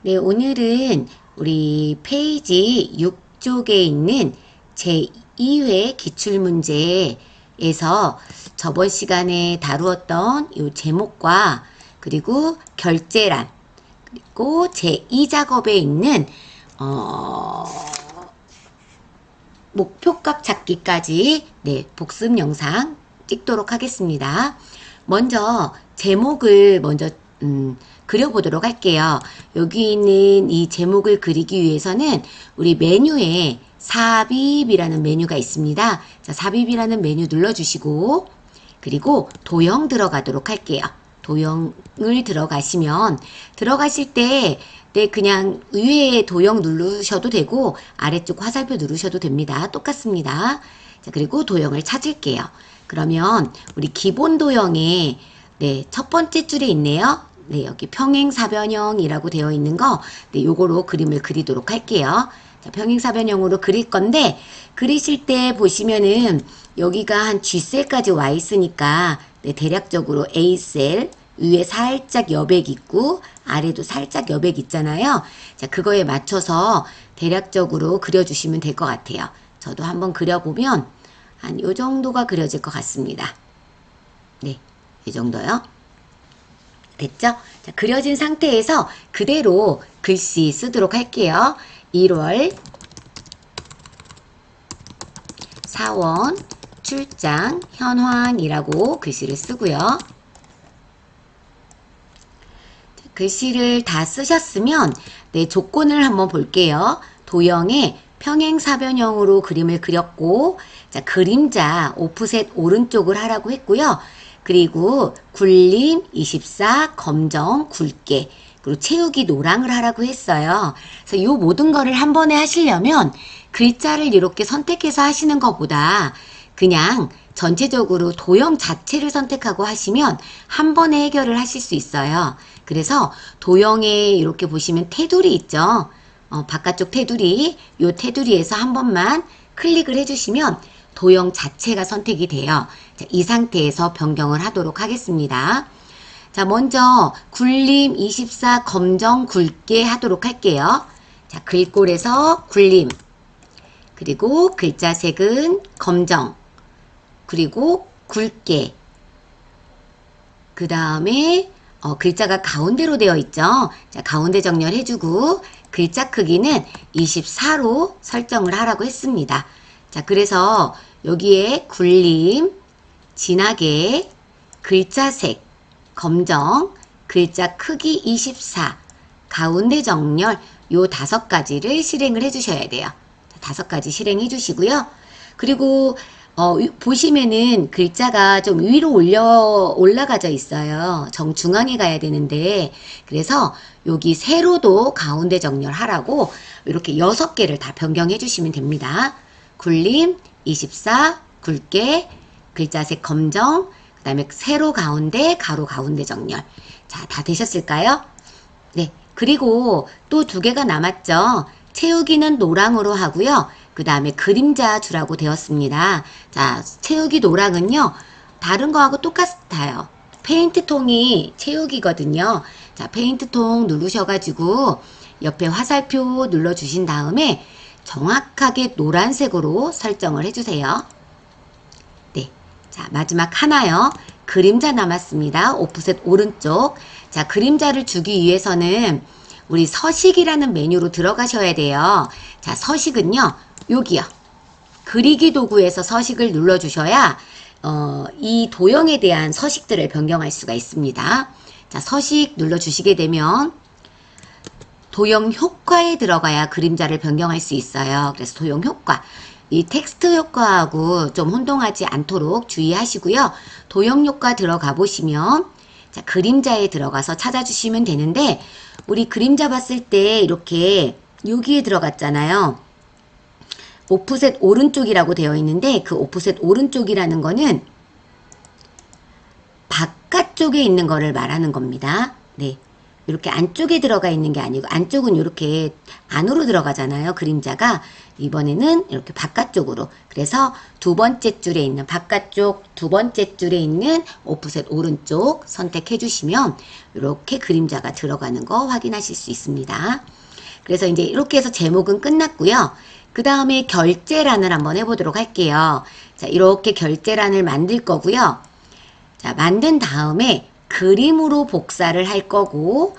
네, 오늘은 우리 페이지 6쪽에 있는 제2회 기출문제에서 저번 시간에 다루었던 이 제목과 그리고 결제란 그리고 제2작업에 있는 목표값 찾기까지 복습 영상 찍도록 하겠습니다. 먼저 제목을 그려보도록 할게요. 여기 있는 이 제목을 그리기 위해서는 우리 메뉴에 삽입이라는 메뉴가 있습니다. 자, 삽입이라는 메뉴 눌러주시고 그리고 도형 들어가도록 할게요. 도형을 들어가시면 들어가실 때 그냥 위에 도형 누르셔도 되고 아래쪽 화살표 누르셔도 됩니다. 똑같습니다. 자, 그리고 도형을 찾을게요. 그러면 우리 기본 도형에 첫 번째 줄에 있네요. 여기 평행사변형이라고 되어 있는 거, 요거로 그림을 그리도록 할게요. 자, 평행사변형으로 그릴 건데, 그리실 때 보시면은, 여기가 한 G셀까지 와 있으니까, 대략적으로 A셀, 위에 살짝 여백 있고, 아래도 살짝 여백 있잖아요. 자, 그거에 맞춰서 대략적으로 그려주시면 될 것 같아요. 저도 한번 그려보면, 한 요 정도가 그려질 것 같습니다. 네, 이 정도요. 됐죠? 자, 그려진 상태에서 그대로 글씨 쓰도록 할게요. 1월 사원 출장 현황이라고 글씨를 쓰고요. 자, 글씨를 다 쓰셨으면 조건을 한번 볼게요. 도형에 평행사변형으로 그림을 그렸고, 자, 그림자 오프셋 오른쪽을 하라고 했고요. 그리고 굴림 24 검정 굵게 그리고 채우기 노랑을 하라고 했어요. 그래서 이 모든 거를 한 번에 하시려면 글자를 이렇게 선택해서 하시는 것보다 그냥 전체적으로 도형 자체를 선택하고 하시면 한 번에 해결을 하실 수 있어요. 그래서 도형에 이렇게 보시면 테두리 있죠. 바깥쪽 테두리, 이 테두리에서 한 번만 클릭을 해주시면 도형 자체가 선택이 돼요. 자, 이 상태에서 변경을 하도록 하겠습니다. 자, 먼저 굴림 24 검정 굵게 하도록 할게요. 자, 글꼴에서 굴림 그리고 글자색은 검정 그리고 굵게 그 다음에 글자가 가운데로 되어 있죠. 자, 가운데 정렬해주고 글자 크기는 24로 설정을 하라고 했습니다. 자, 그래서 여기에 굴림, 진하게, 글자색, 검정, 글자 크기 24, 가운데 정렬 요 5가지를 실행을 해주셔야 돼요. 5가지 실행해 주시고요. 그리고 보시면은 글자가 좀 위로 올라가져 있어요. 정중앙에 가야 되는데 그래서 여기 세로도 가운데 정렬하라고 이렇게 6개를 다 변경해 주시면 됩니다. 굴림 24 굵게 글자색 검정 그 다음에 세로 가운데 가로 가운데 정렬. 자, 다 되셨을까요? 네, 그리고 또 2개가 남았죠. 채우기는 노랑으로 하고요. 그 다음에 그림자 주라고 되었습니다. 자, 채우기 노랑은요 다른 거하고 똑같아요. 페인트통이 채우기거든요. 자, 페인트통 누르셔가지고 옆에 화살표 눌러주신 다음에 정확하게 노란색으로 설정을 해주세요. 네, 자, 마지막 하나요. 그림자 남았습니다. 오프셋 오른쪽. 자, 그림자를 주기 위해서는 우리 서식이라는 메뉴로 들어가셔야 돼요. 자, 서식은요, 여기요. 그리기 도구에서 서식을 눌러주셔야 이 도형에 대한 서식들을 변경할 수가 있습니다. 자, 서식 눌러주시게 되면 도형 효과에 들어가야 그림자를 변경할 수 있어요. 그래서 도형 효과. 이 텍스트 효과하고 좀 혼동하지 않도록 주의하시고요. 도형 효과 들어가 보시면 자, 그림자에 들어가서 찾아주시면 되는데 우리 그림자 봤을 때 이렇게 여기에 들어갔잖아요. 오프셋 오른쪽이라고 되어 있는데 그 오프셋 오른쪽이라는 거는 바깥쪽에 있는 거를 말하는 겁니다. 네. 이렇게 안쪽에 들어가 있는 게 아니고 안쪽은 이렇게 안으로 들어가잖아요. 그림자가. 이번에는 이렇게 바깥쪽으로. 그래서 두 번째 줄에 있는 바깥쪽 두 번째 줄에 있는 오프셋 오른쪽 선택해 주시면 이렇게 그림자가 들어가는 거 확인하실 수 있습니다. 그래서 이제 이렇게 해서 제목은 끝났고요. 그 다음에 결제란을 한번 해보도록 할게요. 자, 이렇게 결제란을 만들 거고요. 자, 만든 다음에 그림으로 복사를 할 거고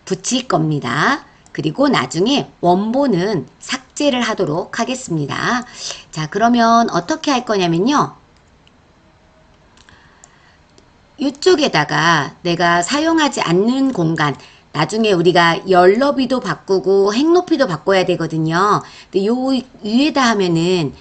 붙일 겁니다. 그리고 나중에 원본은 삭제를 하도록 하겠습니다. 자, 그러면 어떻게 할 거냐면요. 이쪽에다가 내가 사용하지 않는 공간, 나중에 우리가 열 너비도 바꾸고 행 높이도 바꿔야 되거든요. 근데 요 위에다 하면은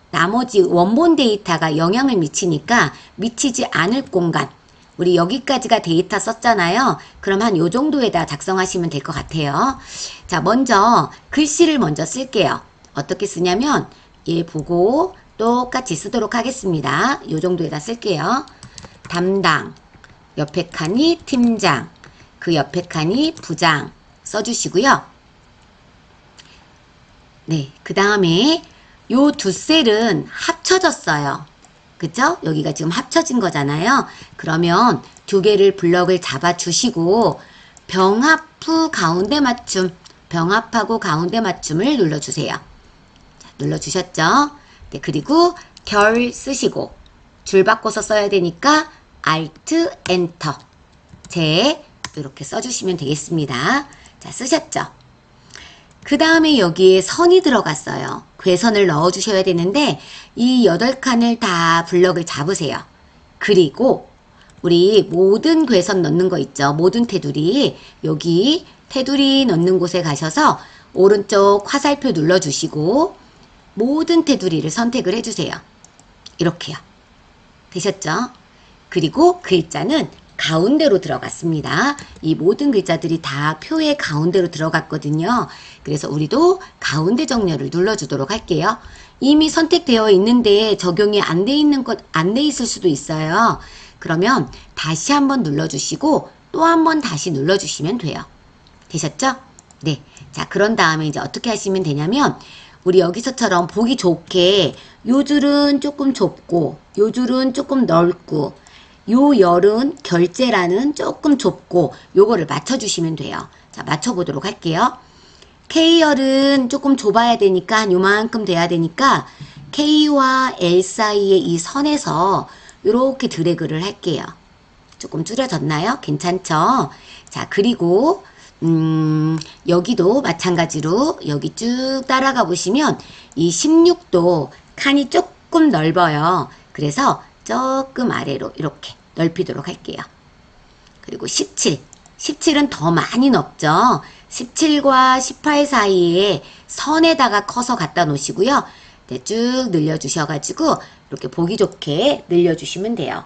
나머지 원본 데이터가 영향을 미치니까 미치지 않을 공간, 우리 여기까지가 데이터 썼잖아요. 그럼 한 요 정도에다 작성하시면 될 것 같아요. 자, 먼저 글씨를 먼저 쓸게요. 어떻게 쓰냐면 얘 보고 똑같이 쓰도록 하겠습니다. 요 정도에다 쓸게요. 담당, 옆에 칸이 팀장, 그 옆에 칸이 부장 써주시고요. 네, 그 다음에 요 두 셀은 합쳐졌어요. 그죠? 여기가 지금 합쳐진 거잖아요. 그러면 두 개를 블럭을 잡아주시고 병합 후 가운데 맞춤, 병합하고 가운데 맞춤을 눌러주세요. 자, 눌러주셨죠? 네, 그리고 결 쓰시고 줄 바꿔서 써야 되니까 Alt, Enter 제 이렇게 써주시면 되겠습니다. 자, 쓰셨죠? 그 다음에 여기에 선이 들어갔어요. 괴선을 넣어주셔야 되는데 이 8칸을 다 블럭을 잡으세요. 그리고 우리 모든 괴선 넣는 거 있죠. 모든 테두리. 여기 테두리 넣는 곳에 가셔서 오른쪽 화살표 눌러주시고 모든 테두리를 선택을 해주세요. 이렇게요. 되셨죠? 그리고 글자는 가운데로 들어갔습니다. 이 모든 글자들이 다 표의 가운데로 들어갔거든요. 그래서 우리도 가운데 정렬을 눌러주도록 할게요. 이미 선택되어 있는데 적용이 안 돼 있는 것, 안 돼 있을 수도 있어요. 그러면 다시 한번 눌러주시고 또 한번 다시 눌러주시면 돼요. 되셨죠? 네. 자, 그런 다음에 이제 어떻게 하시면 되냐면 우리 여기서처럼 보기 좋게 요 줄은 조금 좁고 요 줄은 조금 넓고 요 열은 결제란은 조금 좁고 요거를 맞춰주시면 돼요. 자, 맞춰보도록 할게요. K열은 조금 좁아야 되니까 한 요만큼 돼야 되니까 K와 L 사이의 이 선에서 이렇게 드래그를 할게요. 조금 줄여졌나요? 괜찮죠? 자, 그리고 여기도 마찬가지로 여기 쭉 따라가 보시면 이 16도 칸이 조금 넓어요. 그래서 조금 아래로 이렇게 넓히도록 할게요. 그리고 17. 17은 더 많이 넓죠. 17과 18 사이에 선에다가 커서 갖다 놓으시고요. 네, 쭉 늘려주셔가지고 이렇게 보기 좋게 늘려주시면 돼요.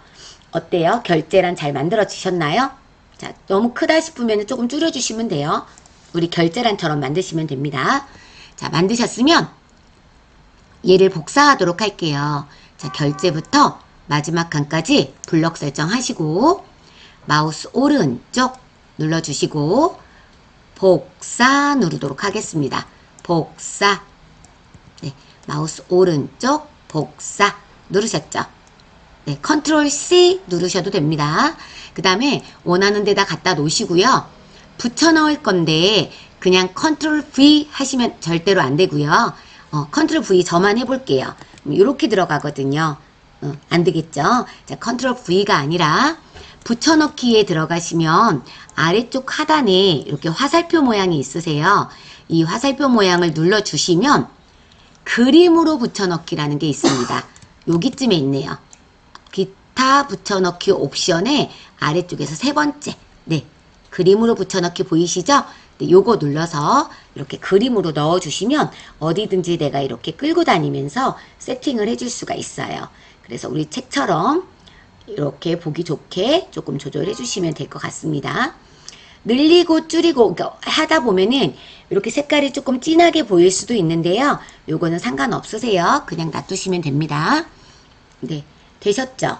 어때요? 결제란 잘 만들어지셨나요? 자, 너무 크다 싶으면 조금 줄여주시면 돼요. 우리 결제란처럼 만드시면 됩니다. 자, 만드셨으면 얘를 복사하도록 할게요. 자, 결제부터 마지막 칸까지 블럭 설정하시고 마우스 오른쪽 눌러주시고 복사 누르도록 하겠습니다. 복사. 네, 마우스 오른쪽 복사 누르셨죠? 네, 컨트롤 C 누르셔도 됩니다. 그 다음에 원하는 데다 갖다 놓으시고요. 붙여 넣을 건데 그냥 컨트롤 V 하시면 절대로 안 되고요. 컨트롤 V 저만 해볼게요. 이렇게 들어가거든요. 안 되겠죠? 자, 컨트롤 V가 아니라 붙여넣기에 들어가시면 아래쪽 하단에 이렇게 화살표 모양이 있으세요. 이 화살표 모양을 눌러주시면 그림으로 붙여넣기라는 게 있습니다. 여기쯤에 있네요. 기타 붙여넣기 옵션에 아래쪽에서 세 번째, 네, 그림으로 붙여넣기 보이시죠? 네, 요거 눌러서 이렇게 그림으로 넣어주시면 어디든지 내가 이렇게 끌고 다니면서 세팅을 해줄 수가 있어요. 그래서 우리 책처럼 이렇게 보기 좋게 조금 조절해 주시면 될 것 같습니다. 늘리고 줄이고 하다 보면은 이렇게 색깔이 조금 진하게 보일 수도 있는데요. 요거는 상관없으세요. 그냥 놔두시면 됩니다. 네, 되셨죠?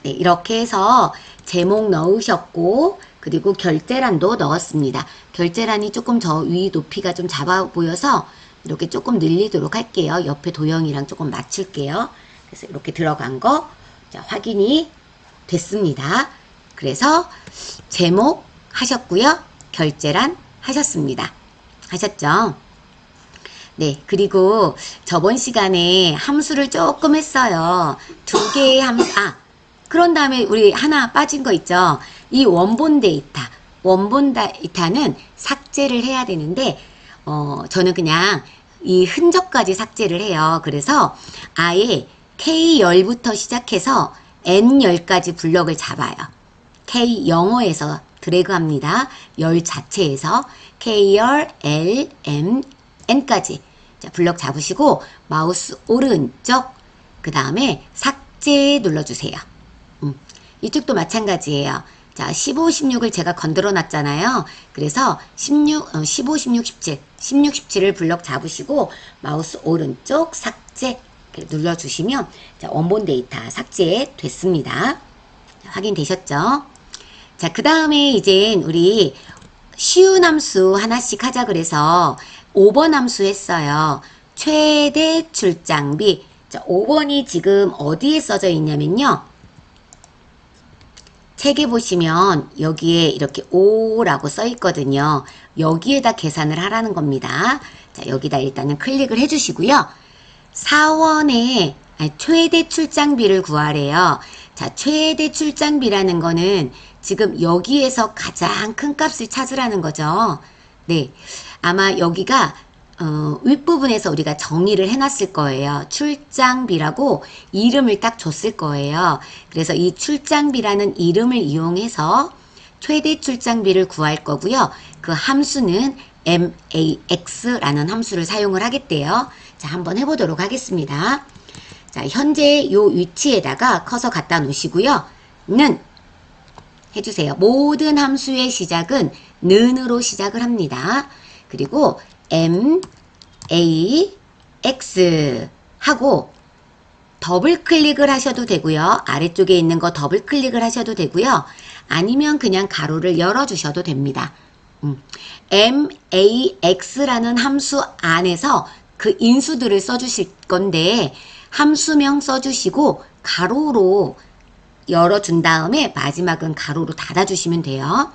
네, 이렇게 해서 제목 넣으셨고, 그리고 결제란도 넣었습니다. 결제란이 조금 저 위 높이가 좀 작아 보여서 이렇게 조금 늘리도록 할게요. 옆에 도형이랑 조금 맞출게요. 그래서 이렇게 들어간 거, 자, 확인이 됐습니다. 그래서 제목 하셨고요. 결제란 하셨습니다. 하셨죠? 네, 그리고 저번 시간에 함수를 조금 했어요. 두 개의 함수, 그런 다음에 우리 하나 빠진 거 있죠? 이 원본 데이터. 원본 데이터는 삭제를 해야 되는데, 저는 그냥 이 흔적까지 삭제를 해요. 그래서 아예 K10부터 시작해서 N10까지 블럭을 잡아요. K 영어에서 드래그 합니다. 열 자체에서 K열, L, M, N까지. 자, 블럭 잡으시고 마우스 오른쪽 그 다음에 삭제 눌러주세요. 이쪽도 마찬가지예요. 자, 15, 16을 제가 건드려 놨잖아요. 그래서 15, 16, 17, 16, 17을 블럭 잡으시고 마우스 오른쪽 삭제 눌러주시면 자, 원본 데이터 삭제 됐습니다. 확인되셨죠? 자, 그 다음에 이제 우리 쉬운 함수 하나씩 하자 그래서 5번 함수 했어요. 최대 출장비. 자, 5번이 지금 어디에 써져 있냐면요. 책에 보시면 여기에 이렇게 5라고 써 있거든요. 여기에다 계산을 하라는 겁니다. 자, 여기다 일단은 클릭을 해주시고요. 사원의 최대 출장비를 구하래요. 자, 최대 출장비라는 거는 지금 여기에서 가장 큰 값을 찾으라는 거죠. 네, 아마 여기가 윗부분에서 우리가 정의를 해놨을 거예요. 출장비라고 이름을 딱 줬을 거예요. 그래서 이 출장비라는 이름을 이용해서 최대 출장비를 구할 거고요. 그 함수는 MAX라는 함수를 사용을 하겠대요. 자, 한번 해보도록 하겠습니다. 자, 현재 요 위치에다가 커서 갖다 놓으시고요. 는 해주세요. 모든 함수의 시작은 는으로 시작을 합니다. 그리고 M, A, X 하고 더블 클릭을 하셔도 되고요. 아래쪽에 있는 거 더블 클릭을 하셔도 되고요. 아니면 그냥 가로를 열어주셔도 됩니다. M, A, X라는 함수 안에서 그 인수들을 써주실 건데 함수명 써주시고 가로로 열어준 다음에 마지막은 가로로 닫아주시면 돼요.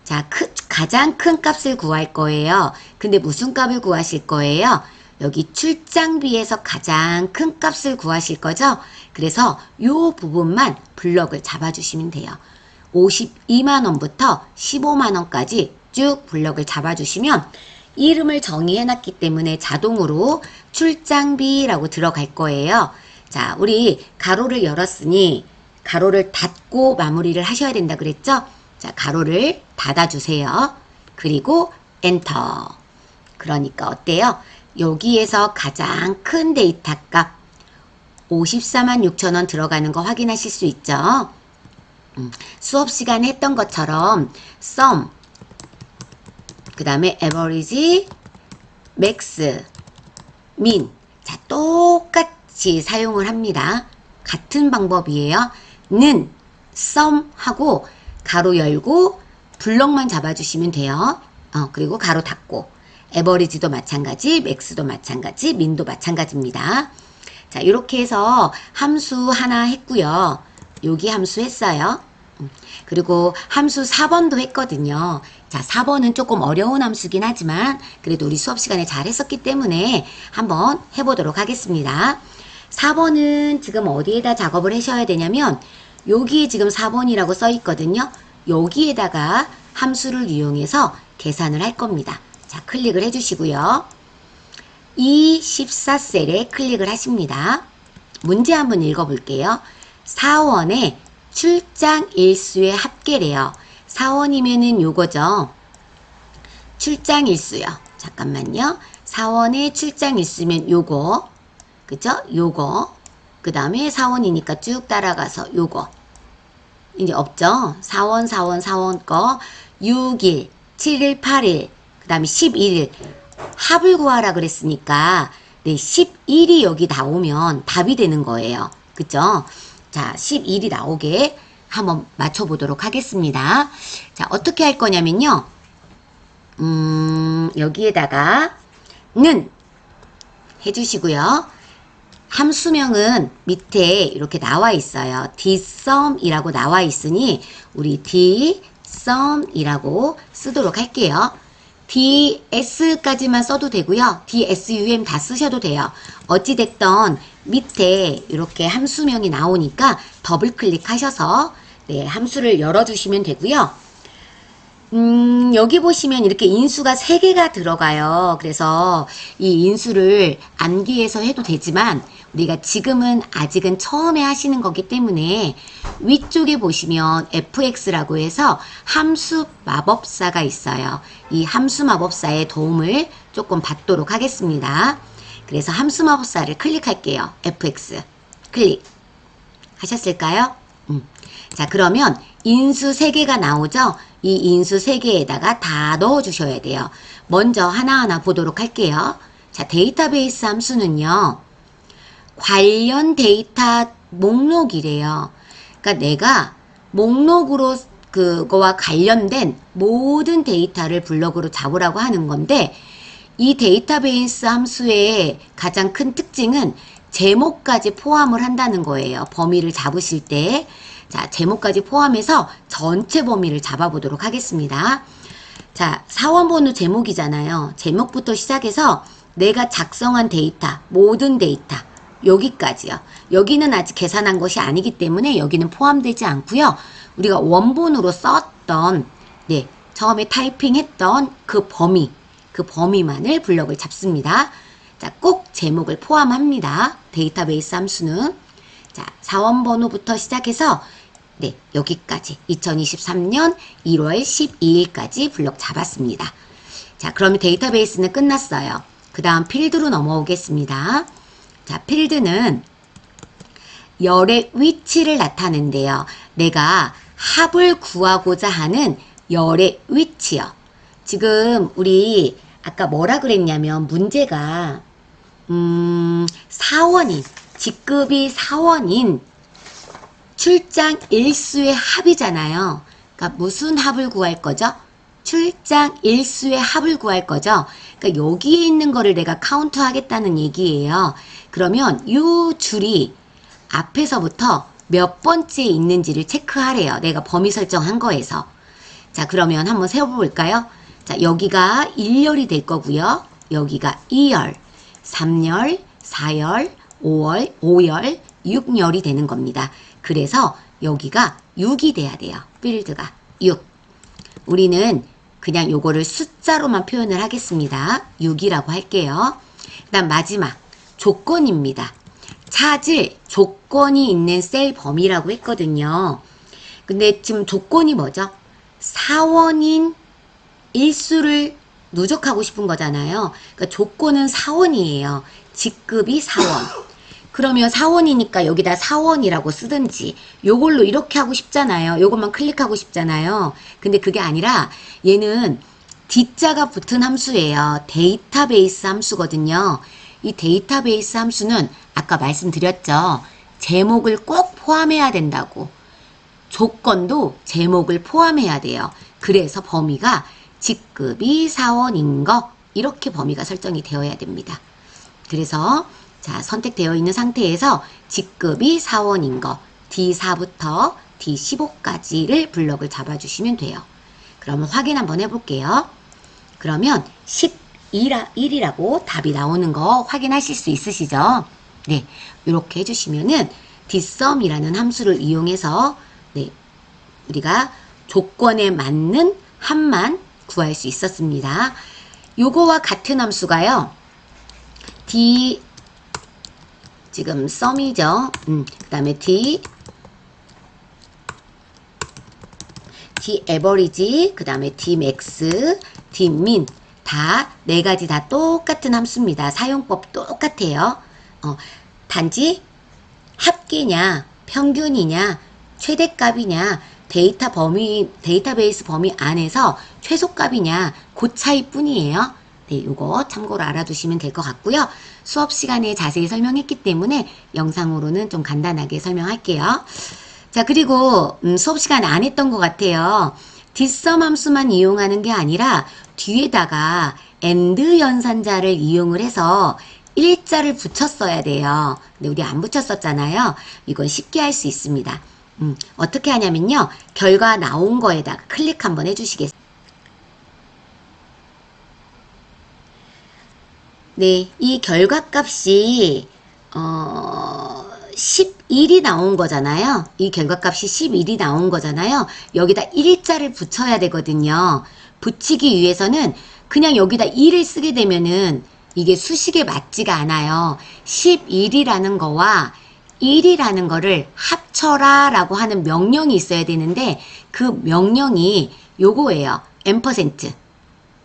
자, 가장 큰 값을 구할 거예요. 근데 무슨 값을 구하실 거예요? 여기 출장비에서 가장 큰 값을 구하실 거죠? 그래서 이 부분만 블럭을 잡아주시면 돼요. 52만원부터 15만원까지 쭉 블럭을 잡아주시면 이름을 정의해놨기 때문에 자동으로 출장비라고 들어갈 거예요. 자, 우리 가로를 열었으니 가로를 닫고 마무리를 하셔야 된다 그랬죠? 자, 가로를 닫아주세요. 그리고 엔터. 그러니까 어때요? 여기에서 가장 큰 데이터 값 54만 6천원 들어가는 거 확인하실 수 있죠? 수업 시간에 했던 것처럼 sum 그 다음에 average, max, min 자, 똑같이 사용을 합니다. 같은 방법이에요. 는 sum 하고 가로 열고 블럭만 잡아주시면 돼요. 그리고 가로 닫고 에버리지도 마찬가지, 맥스도 마찬가지, 민도 마찬가지입니다. 자, 이렇게 해서 함수 하나 했고요. 여기 함수 했어요. 그리고 함수 4번도 했거든요. 자, 4번은 조금 어려운 함수긴 하지만 그래도 우리 수업 시간에 잘 했었기 때문에 한번 해보도록 하겠습니다. 4번은 지금 어디에다 작업을 하셔야 되냐면 여기 지금 4번이라고 써 있거든요. 여기에다가 함수를 이용해서 계산을 할 겁니다. 자, 클릭을 해주시고요. 이 14셀에 클릭을 하십니다. 문제 한번 읽어볼게요. 사원의 출장 일수의 합계래요. 사원이면은 요거죠. 출장 일수요. 잠깐만요. 사원의 출장 일수면 요거. 그죠? 요거. 그 다음에 사원이니까 쭉 따라가서 요거. 이제 없죠? 4원, 4원, 4원 거 6일, 7일, 8일, 그 다음에 11일. 합을 구하라 그랬으니까 네, 11이 여기 나오면 답이 되는 거예요. 그죠? 자, 11이 나오게 한번 맞춰보도록 하겠습니다. 자, 어떻게 할 거냐면요. 여기에다가 는 해주시고요. 함수명은 밑에 이렇게 나와 있어요. dsum이라고 나와 있으니 우리 dsum이라고 쓰도록 할게요. ds까지만 써도 되고요. dsum 다 쓰셔도 돼요. 어찌됐던 밑에 이렇게 함수명이 나오니까 더블 클릭하셔서 네, 함수를 열어주시면 되고요. 여기 보시면 이렇게 인수가 3개가 들어가요. 그래서 이 인수를 암기해서 해도 되지만 우리가 지금은 아직은 처음에 하시는 거기 때문에 위쪽에 보시면 fx라고 해서 함수 마법사가 있어요. 이 함수 마법사의 도움을 조금 받도록 하겠습니다. 그래서 함수 마법사를 클릭할게요. fx 클릭 하셨을까요? 자, 그러면 인수 3개가 나오죠? 이 인수 3개에다가 다 넣어주셔야 돼요. 먼저 하나하나 보도록 할게요. 자, 데이터베이스 함수는요. 관련 데이터 목록이래요. 그러니까 내가 목록으로 그거와 관련된 모든 데이터를 블럭으로 잡으라고 하는 건데 이 데이터베이스 함수의 가장 큰 특징은 제목까지 포함을 한다는 거예요. 범위를 잡으실 때. 자, 제목까지 포함해서 전체 범위를 잡아보도록 하겠습니다. 자, 사원번호 제목이잖아요. 제목부터 시작해서 내가 작성한 데이터, 모든 데이터, 여기까지요. 여기는 아직 계산한 것이 아니기 때문에 여기는 포함되지 않고요. 우리가 원본으로 썼던, 네, 처음에 타이핑했던 그 범위만을 블럭을 잡습니다. 자, 꼭 제목을 포함합니다. 데이터베이스 함수는. 자, 사원번호부터 시작해서 네, 여기까지 2023년 1월 12일까지 블럭 잡았습니다. 자, 그러면 데이터베이스는 끝났어요. 그 다음 필드로 넘어오겠습니다. 자, 필드는 열의 위치를 나타낸대요. 내가 합을 구하고자 하는 열의 위치요. 지금 우리 아까 뭐라 그랬냐면 문제가 사원인, 직급이 사원인 출장 일수의 합이잖아요. 그러니까 무슨 합을 구할 거죠? 출장 일수의 합을 구할 거죠. 그러니까 여기에 있는 거를 내가 카운트 하겠다는 얘기예요. 그러면 이 줄이 앞에서부터 몇 번째에 있는지를 체크하래요. 내가 범위 설정한 거에서. 자, 그러면 한번 세워볼까요? 자, 여기가 1열이 될 거고요. 여기가 2열, 3열, 4열, 5열, 6열이 되는 겁니다. 그래서 여기가 6이 돼야 돼요. 필드가 6. 우리는 그냥 요거를 숫자로만 표현을 하겠습니다. 6이라고 할게요. 그 다음 마지막 조건입니다. 찾을 조건이 있는 셀 범위라고 했거든요. 근데 지금 조건이 뭐죠? 사원인 일수를 누적하고 싶은 거잖아요. 그러니까 조건은 사원이에요. 직급이 사원. 그러면 사원이니까 여기다 사원이라고 쓰든지 요걸로 이렇게 하고 싶잖아요. 요것만 클릭하고 싶잖아요. 근데 그게 아니라 얘는 D자가 붙은 함수예요. 데이터베이스 함수거든요. 이 데이터베이스 함수는 아까 말씀드렸죠. 제목을 꼭 포함해야 된다고. 조건도 제목을 포함해야 돼요. 그래서 범위가 직급이 사원인 거 이렇게 범위가 설정이 되어야 됩니다. 그래서 자, 선택되어 있는 상태에서 직급이 사원인 거 D4부터 D15까지를 블럭을 잡아주시면 돼요. 그러면 확인 한번 해볼게요. 그러면 11이라고 답이 나오는 거 확인하실 수 있으시죠? 네, 이렇게 해주시면은 dsum이라는 함수를 이용해서 네, 우리가 조건에 맞는 합만 구할 수 있었습니다. 요거와 같은 함수가요. 지금 sum이죠. 그 다음에 D average, 그 다음에 D max, D min 다 네 가지 다 똑같은 함수입니다. 사용법 똑같아요. 단지 합계냐, 평균이냐, 최대값이냐, 데이터베이스 범위 안에서 최소값이냐, 그 차이뿐이에요. 네, 요거 참고로 알아두시면 될 것 같고요. 수업 시간에 자세히 설명했기 때문에 영상으로는 좀 간단하게 설명할게요. 자, 그리고 수업 시간에 안 했던 것 같아요. 뒷섬 함수만 이용하는 게 아니라 뒤에다가 and 연산자를 이용을 해서 일자를 붙였어야 돼요. 근데 우리 안 붙였었잖아요. 이건 쉽게 할 수 있습니다. 어떻게 하냐면요. 결과 나온 거에다가 클릭 한번 해주시겠어요? 네, 이 결과값이 11이 나온 거잖아요. 이 결과값이 11이 나온 거잖아요. 여기다 일자를 붙여야 되거든요. 붙이기 위해서는 그냥 여기다 1을 쓰게 되면은 이게 수식에 맞지가 않아요. 11이라는 거와 1이라는 거를 합쳐라 라고 하는 명령이 있어야 되는데 그 명령이 요거예요. 앰퍼센트.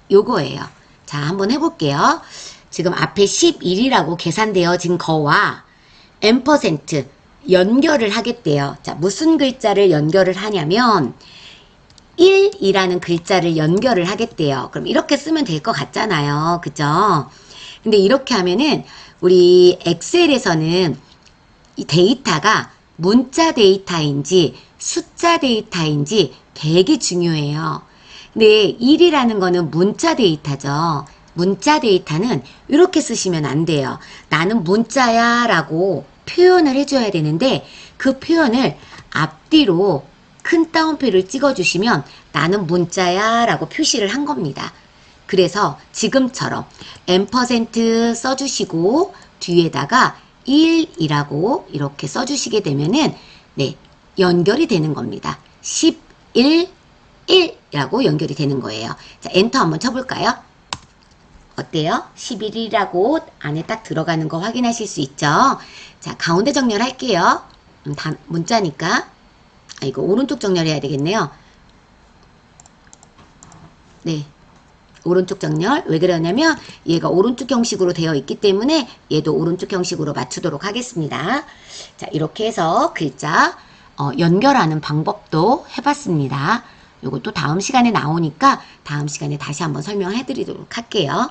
요거예요. 자, 한번 해볼게요. 지금 앞에 11이라고 계산되어진 거와 앰퍼센트 연결을 하겠대요. 자, 무슨 글자를 연결을 하냐면 1이라는 글자를 연결을 하겠대요. 그럼 이렇게 쓰면 될 것 같잖아요. 그죠? 근데 이렇게 하면은 우리 엑셀에서는 이 데이터가 문자 데이터인지 숫자 데이터인지 되게 중요해요. 근데 1이라는 거는 문자 데이터죠. 문자 데이터는 이렇게 쓰시면 안 돼요. 나는 문자야 라고 표현을 해줘야 되는데 그 표현을 앞뒤로 큰 따옴표를 찍어주시면 나는 문자야 라고 표시를 한 겁니다. 그래서 지금처럼 앰퍼센트 써주시고 뒤에다가 1이라고 이렇게 써주시게 되면은 네, 연결이 되는 겁니다. 11, 1이라고 연결이 되는 거예요. 자, 엔터 한번 쳐볼까요? 어때요? 11이라고 안에 딱 들어가는 거 확인하실 수 있죠? 자, 가운데 정렬할게요. 다 문자니까. 아, 이거 오른쪽 정렬해야 되겠네요. 네. 오른쪽 정렬. 왜 그러냐면 얘가 오른쪽 형식으로 되어 있기 때문에 얘도 오른쪽 형식으로 맞추도록 하겠습니다. 자, 이렇게 해서 글자 연결하는 방법도 해봤습니다. 요것도 다음 시간에 나오니까 다음 시간에 다시 한번 설명해 드리도록 할게요.